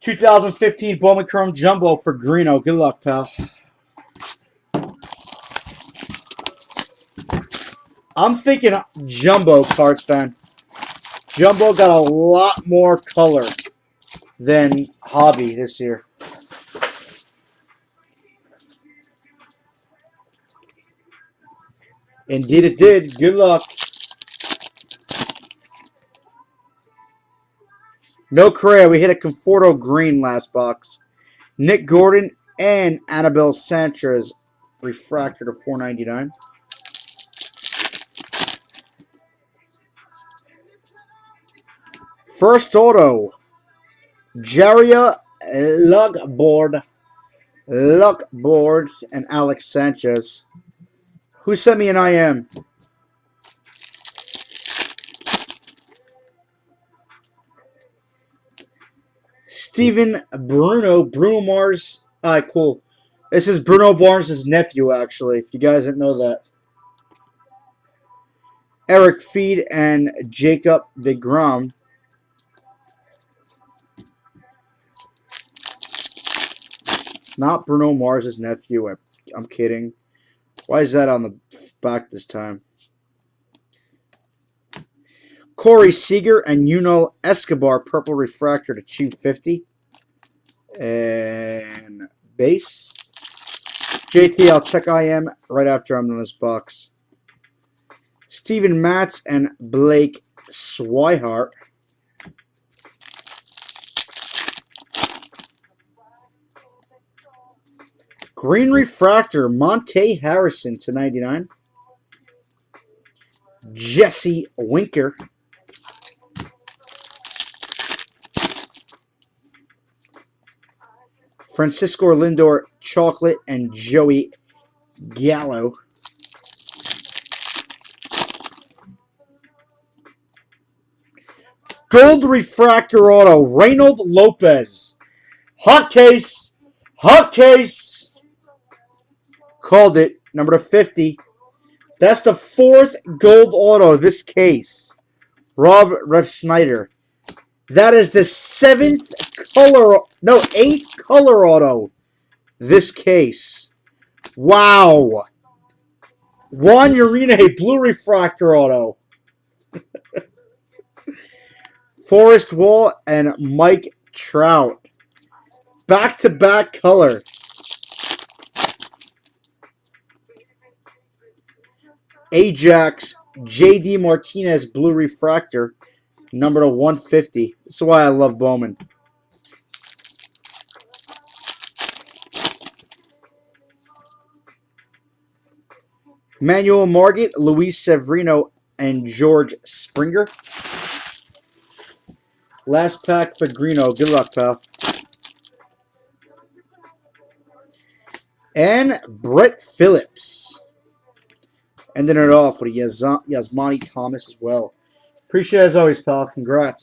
2015 Bowman Chrome Jumbo for Greeno. Good luck, pal. I'm thinking Jumbo, Cards fan. Jumbo got a lot more color than Hobby this year. Indeed it did. Good luck. No Correa. We hit a Conforto green last box. Nick Gordon and Annabelle Sanchez refractor to $4.99. First auto, Jaria Luckboard, and Alex Sanchez. Who sent me an IM? Steven Bruno Mars. Alright, cool. This is Bruno Barnes' nephew, actually, if you guys didn't know that. Eric Feed and Jacob DeGrom. It's not Bruno Mars' nephew. I'm kidding. Why is that on the back this time? Corey Seager and Yuno Escobar, purple refractor to 250. And base. JT, I'll check IM right after I'm in this box. Steven Matz and Blake Swihart. Green refractor, Monte Harrison to 99. Jesse Winker. Francisco Lindor, chocolate, and Joey Gallo. Gold refractor auto, Reynolds Lopez. Hot case. Hot case. Called it. Number 50. That's the 4th gold auto this case. Rob Refsnyder. That is the 7th color, no, 8th color auto this case. Wow. Juan Urena, blue refractor auto. Forrest Wall and Mike Trout. Back-to-back color. Ajax, J.D. Martinez, blue refractor. Number to 150. This is why I love Bowman. Manuel Margit, Luis Severino, and George Springer. Last pack for Greeno. Good luck, pal. And Brett Phillips. Ending it off with Yasmani Thomas as well. Appreciate it as always, pal. Congrats.